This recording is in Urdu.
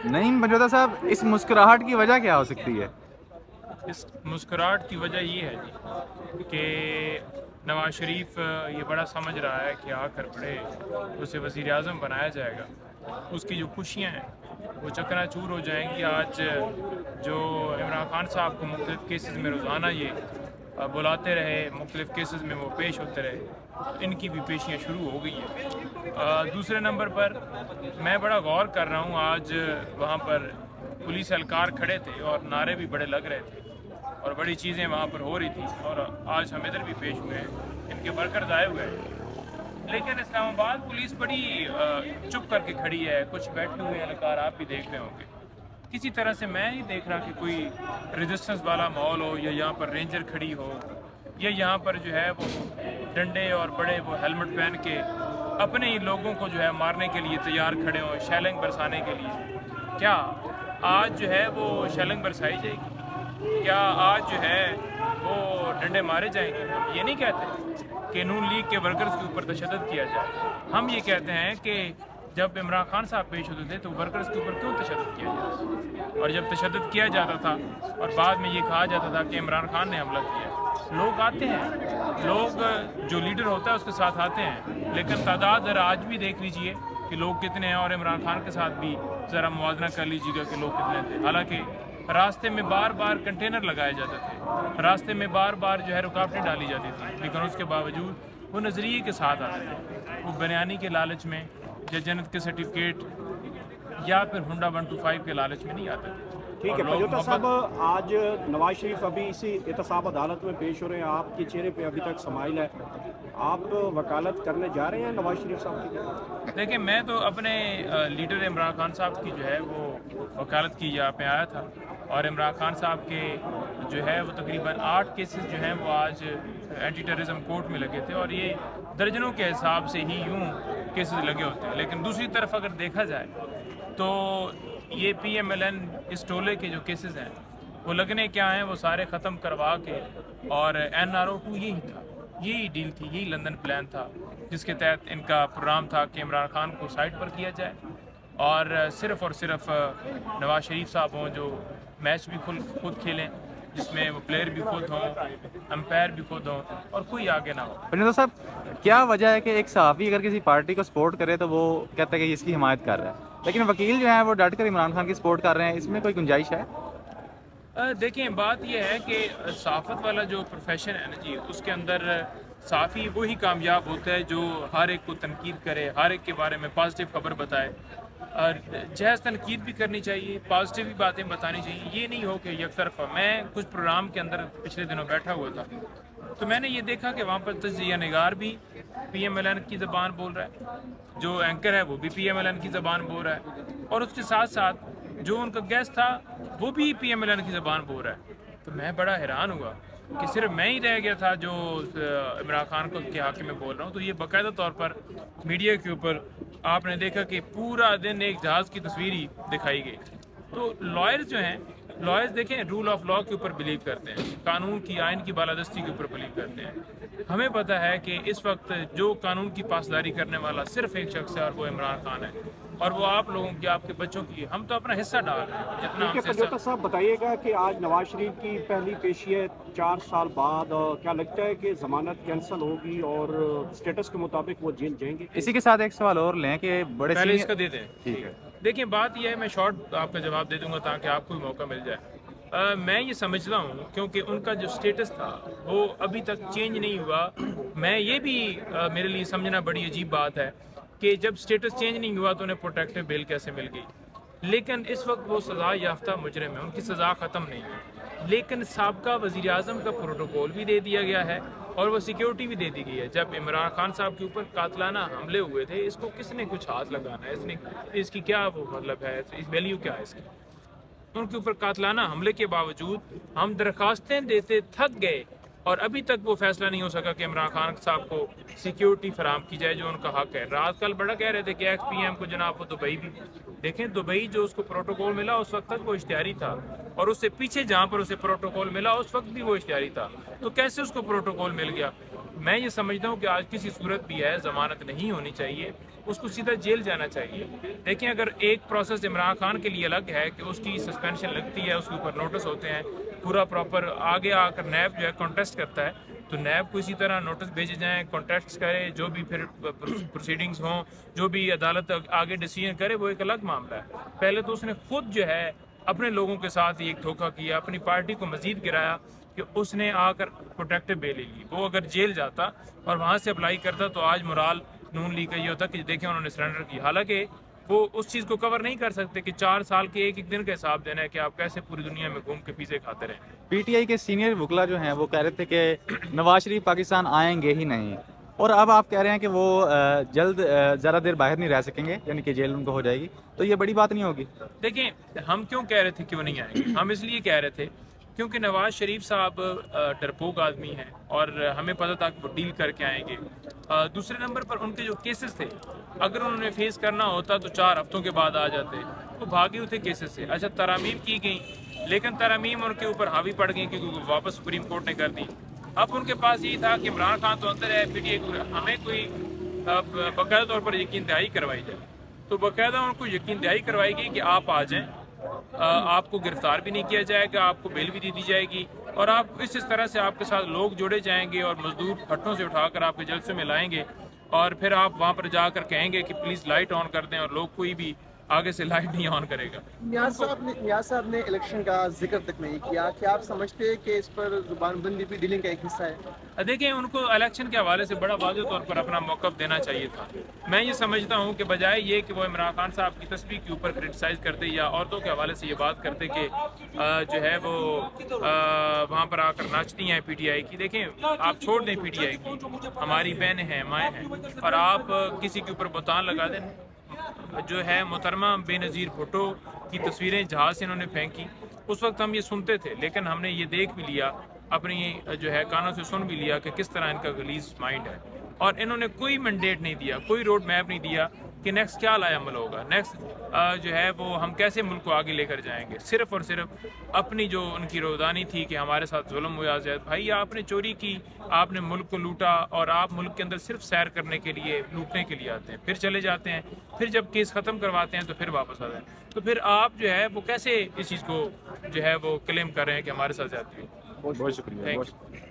نہیں بنجوتا صاحب، اس مسکراہٹ کی وجہ کیا ہو سکتی ہے؟ اس مسکراہٹ کی وجہ یہ ہے جی کہ نواز شریف یہ بڑا سمجھ رہا ہے کہ آ کر بڑے اسے وزیر اعظم بنایا جائے گا، اس کی جو خوشیاں ہیں وہ چکنا چور ہو جائیں گی۔ آج جو عمران خان صاحب کو مختلف کیسز میں روزانہ یہ بلاتے رہے، مختلف کیسز میں وہ پیش ہوتے رہے، ان کی بھی پیشیاں شروع ہو گئی ہیں۔ دوسرے نمبر پر میں بڑا غور کر رہا ہوں، آج وہاں پر پولیس اہلکار کھڑے تھے اور نعرے بھی بڑے لگ رہے تھے اور بڑی چیزیں وہاں پر ہو رہی تھیں، اور آج ہم ادھر بھی پیش ہوئے ہیں، ان کے ورکرز آئے ہوئے ہیں، لیکن اسلام آباد پولیس بڑی چپ کر کے کھڑی ہے۔ کچھ بیٹھے ہوئے اہلکار آپ بھی دیکھ رہے ہوں گے، کسی طرح سے میں نہیں دیکھ رہا کہ کوئی ریزسٹنس والا ماحول ہو، یا یہاں پر رینجر کھڑی ہو، یا یہاں پر جو ہے وہ ڈنڈے اور بڑے وہ ہیلمٹ پہن کے اپنے ہی لوگوں کو جو ہے مارنے کے لیے تیار کھڑے ہوں، شیلنگ برسانے کے لیے۔ کیا آج جو ہے وہ شیلنگ برسائی جائے گی؟ کیا آج جو ہے وہ ڈنڈے مارے جائیں گے؟ ہم یہ نہیں کہتے کہ نون لیگ کے ورکرز کے اوپر تشدد کیا جائے، ہم یہ کہتے ہیں کہ جب عمران خان صاحب پیش ہوتے تھے تو ورکرز کے اوپر کیوں تشدد کیا جاتا، اور جب تشدد کیا جاتا تھا اور بعد میں یہ کہا جاتا تھا کہ عمران خان نے حملہ کیا، لوگ آتے ہیں، لوگ جو لیڈر ہوتا ہے اس کے ساتھ آتے ہیں، لیکن تعداد ذرا آج بھی دیکھ لیجئے کہ لوگ کتنے ہیں، اور عمران خان کے ساتھ بھی ذرا موازنہ کر لیجیے گا کہ لوگ کتنے تھے۔ حالانکہ راستے میں بار بار کنٹینر لگائے جاتے تھے، راستے میں بار بار جو ہے رکاوٹیں ڈالی جاتی تھیں، لیکن اس کے باوجود وہ نظریے کے ساتھ آتے تھے، وہ بریانی کے لالچ میں یا جنت کے سرٹیفکیٹ یا پھر ہنڈا 125 کے لالچ میں نہیں آتے تھے۔ ٹھیک ہے پنجوتا صاحب، آج نواز شریف ابھی اسی احتساب عدالت میں پیش ہو رہے ہیں، آپ کے چہرے پہ ابھی تک سمائل ہے، آپ وکالت کرنے جا رہے ہیں نواز شریف صاحب کی؟ دیکھیں، میں تو اپنے لیڈر عمران خان صاحب کی جو ہے وہ وکالت کی یہاں پہ آیا تھا، اور عمران خان صاحب کے جو ہے وہ تقریباً 8 کیسز جو ہیں وہ آج اینٹی ٹیررزم کورٹ میں لگے تھے، اور یہ درجنوں کے حساب سے ہی یوں کیسز لگے ہوتے ہیں۔ لیکن دوسری طرف اگر دیکھا جائے تو یہ پی ایم ایل این اس ٹولے کے جو کیسز ہیں وہ لگنے کیا ہیں، وہ سارے ختم کروا کے، اور این آر او 2 یہی تھا، یہی ڈیل تھی، یہی لندن پلان تھا، جس کے تحت ان کا پروگرام تھا کہ عمران خان کو سائٹ پر کیا جائے، اور صرف نواز شریف صاحب ہوں جو میچ بھی خود کھیلیں، جس میں وہ پلیئر بھی خود ہوں، امپائر بھی خود ہوں، اور کوئی آگے نہ ہو۔ بنجوتا صاحب، کیا وجہ ہے کہ ایک صحافی اگر کسی پارٹی کو سپورٹ کرے تو وہ کہتا ہے کہ اس کی حمایت کر رہا ہے، لیکن وکیل جو ہیں وہ ڈٹ کر عمران خان کی سپورٹ کر رہے ہیں؟ اس میں کوئی گنجائش ہے؟ دیکھیں، بات یہ ہے کہ صحافت والا جو پروفیشن ہے نا جی، اس کے اندر صحافی وہی کامیاب ہوتا ہے جو ہر ایک کو تنقید کرے، ہر ایک کے بارے میں پازیٹیو خبر بتائے، اور جہاز تنقید بھی کرنی چاہیے، پازیٹیو بھی باتیں بتانی چاہیے، یہ نہیں ہو کہ یک طرفہ۔ میں کچھ پروگرام کے اندر پچھلے دنوں بیٹھا ہوا تھا، تو میں نے یہ دیکھا کہ وہاں پر تجزیہ نگار بھی پی ایم ایل این کی زبان بول رہا ہے، جو اینکر ہے وہ بھی پی ایم ایل این کی زبان بول رہا ہے، اور اس کے ساتھ ساتھ جو ان کا گیسٹ تھا وہ بھی پی ایم ایل این کی زبان بول رہا ہے۔ تو میں بڑا حیران ہوا کہ صرف میں ہی رہ گیا تھا جو عمران خان کو کے حق میں بول رہا ہوں۔ تو یہ باقاعدہ طور پر میڈیا کے اوپر آپ نے دیکھا کہ پورا دن ایک جہاز کی تصویر ہی دکھائی گئی۔ تو لائرز جو ہیں، لائرز دیکھیں رول آف لاء کے اوپر بلیو کرتے ہیں، قانون کی، آئین کی بالادستی کے اوپر بلیو کرتے ہیں۔ ہمیں پتہ ہے کہ اس وقت جو قانون کی پاسداری کرنے والا صرف ایک شخص ہے، اور وہ عمران خان ہے، اور وہ آپ لوگوں کی، آپ کے بچوں کی، ہم تو اپنا حصہ ڈال رہے ہیں جتنا ہم سے پنجوتا صاحب بتائیے گا کہ آج نواز شریف کی پہلی پیشی ہے 4 سال بعد، کیا لگتا ہے کہ ضمانت کینسل ہوگی اور اسٹیٹس کے مطابق وہ جیل جائیں گے؟ اسی کے ساتھ ایک سوال اور لیں کہ بڑے پہلے اس کا دے دیں۔ ٹھیک ہے۔ دیکھیں، بات یہ ہے، میں شارٹ آپ کا جواب دے دوں گا تاکہ آپ کو بھی موقع مل جائے۔ میں یہ سمجھتا ہوں کیونکہ ان کا جو سٹیٹس تھا وہ ابھی تک چینج نہیں ہوا۔ میں یہ بھی میرے لیے سمجھنا بڑی عجیب بات ہے کہ جب سٹیٹس چینج نہیں ہوا تو انہیں پروٹیکٹیو بیل کیسے مل گئی، لیکن اس وقت وہ سزا یافتہ مجرم ہے، ان کی سزا ختم نہیں ہے، لیکن سابقہ وزیر اعظم کا پروٹوکول بھی دے دیا گیا ہے، اور وہ سیکیورٹی بھی دے دی گئی ہے۔ جب عمران خان صاحب کے اوپر قاتلانہ حملے ہوئے تھے، اس کو کس نے کچھ ہاتھ لگانا ہے، اس کی کیا وہ مطلب ہے، اس ویلیو کیا ہے اس کی؟ ان کے اوپر قاتلانہ حملے کے باوجود ہم درخواستیں دیتے تھک گئے، اور ابھی تک وہ فیصلہ نہیں ہو سکا کہ عمران خان صاحب کو سیکیورٹی فراہم کی جائے جو ان کا حق ہے۔ رات کل بڑا کہہ رہے تھے کہ ایکس پی ایم کو جناب وہ دبئی بھی، دیکھیں دبئی جو اس کو پروٹوکول ملا اس وقت تک وہ اشتہاری تھا، اور اس سے پیچھے جہاں پر اسے پروٹوکول ملا اس وقت بھی وہ اشتہاری تھا، تو کیسے اس کو پروٹوکول مل گیا؟ میں یہ سمجھتا ہوں کہ آج کسی صورت بھی ہے ضمانت نہیں ہونی چاہیے، اس کو سیدھا جیل جانا چاہیے. دیکھیں اگر ایک پروسیس عمران خان کے لیے الگ ہے کہ اس کی سسپینشن لگتی ہے، اس کے اوپر نوٹس ہوتے ہیں، پورا پراپر آگے آ کر نیب جو ہے کانٹیسٹ کرتا ہے، تو نیب کو اسی طرح نوٹس بھیجے جائیں، کانٹیسٹ کرے، جو بھی پھر پروسیڈنگز ہوں، جو بھی عدالت آگے ڈیسیژن کرے، وہ ایک الگ معاملہ ہے. پہلے تو اس نے خود جو ہے اپنے لوگوں کے ساتھ ایک دھوکہ کیا، اپنی پارٹی کو مزید گرایا کہ اس نے آ کر پروٹیکٹیو بیل لے لی. وہ اگر جیل جاتا اور وہاں سے اپلائی کرتا تو آج مرال نون لیگ کا یہ ہوتا کہ دیکھیں انہوں نے سرنڈر کی. حالانکہ وہ اس چیز کو کور نہیں کر سکتے کہ 4 سال کے ایک دن کا حساب دینا ہے کہ آپ کیسے پوری دنیا میں گھوم کے پیزے کھاتے رہیں. پی ٹی آئی کے سینئر وکلا جو ہیں وہ کہہ رہے تھے کہ نواز شریف پاکستان آئیں گے ہی نہیں، اور اب آپ کہہ رہے ہیں کہ وہ جلد زیادہ دیر باہر نہیں رہ سکیں گے، یعنی کہ جیل ان کو ہو جائے گی، تو یہ بڑی بات نہیں ہوگی؟ دیکھیں ہم کیوں کہہ رہے تھے کہ وہ نہیں آئیں گے؟ ہم اس لیے کہہ رہے تھے کیونکہ نواز شریف صاحب ڈرپوک آدمی ہیں اور ہمیں پتہ تھا کہ وہ ڈیل کر کے آئیں گے. دوسرے نمبر پر ان کے جو کیسز تھے اگر انہوں نے فیس کرنا ہوتا تو 4 ہفتوں کے بعد آ جاتے. وہ بھاگے ہوئے تھے کیسز سے. اچھا ترامیم کی گئیں لیکن ترامیم ان کے اوپر حاوی پڑ گئیں کیونکہ وہ واپس سپریم کورٹ نے کر دی. اب ان کے پاس یہی تھا کہ عمران خان تو اندر ہے، پی ٹی آئی ہمیں کوئی باقاعدہ طور پر یقین دہائی کروائی جائے. تو باقاعدہ ان کو یقین دہائی کروائی گئی کہ آپ آ جائیں، آپ کو گرفتار بھی نہیں کیا جائے گا، آپ کو بیل بھی دی جائے گی، اور آپ اس طرح سے آپ کے ساتھ لوگ جوڑے جائیں گے اور مزدور ہٹوں سے اٹھا کر آپ کے جلسے میں لائیں گے، اور پھر آپ وہاں پر جا کر کہیں گے کہ پلیز لائٹ آن کر دیں، اور لوگ کوئی بھی آگے سے لائٹ نہیں آن کرے گا. نیاز صاحب نے الیکشن کا ذکر تک نہیں کیا. کیا آپ سمجھتے ہیں کہ اس پر زبان بندی بھی ڈیلنگ کا ایک حصہ ہے؟ دیکھیں ان کو الیکشن کے حوالے سے بڑا واضح طور پر اپنا موقف دینا چاہیے تھا. میں یہ سمجھتا ہوں کہ بجائے یہ کہ وہ عمران خان صاحب کی تصویر کے اوپر کرٹیسائز کرتے یا عورتوں کے حوالے سے یہ بات کرتے کہ جو ہے وہ وہاں پر آ کر ناچتی ہیں پی ٹی آئی کی. دیکھیں آپ چھوڑ دیں پی ٹی آئی کی، ہماری بہنیں ہیں، مائیں ہیں، اور آپ کسی کے اوپر بہتان لگا دیں. جو ہے محترمہ بے نظیر بھٹو کی تصویریں جہاز سے انہوں نے پھینکی، اس وقت ہم یہ سنتے تھے لیکن ہم نے یہ دیکھ بھی لیا، اپنی جو ہے کانوں سے سن بھی لیا کہ کس طرح ان کا غلیظ مائنڈ ہے. اور انہوں نے کوئی مینڈیٹ نہیں دیا، کوئی روڈ میپ نہیں دیا کہ نیکسٹ کیا لایا عمل ہوگا، نیکسٹ جو ہے وہ ہم کیسے ملک کو آگے لے کر جائیں گے. صرف اور صرف اپنی جو ان کی روزانی تھی کہ ہمارے ساتھ ظلم ہوا. زید بھائی آپ نے چوری کی، آپ نے ملک کو لوٹا، اور آپ ملک کے اندر صرف سیر کرنے کے لیے، لوٹنے کے لیے آتے ہیں، پھر چلے جاتے ہیں، پھر جب کیس ختم کرواتے ہیں تو پھر واپس آتے ہیں. تو پھر آپ جو ہے وہ کیسے اس چیز کو جو ہے وہ کلیم کر رہے ہیں کہ ہمارے ساتھ زیادتی ہوئی؟ بہت شکریہ. Thank you.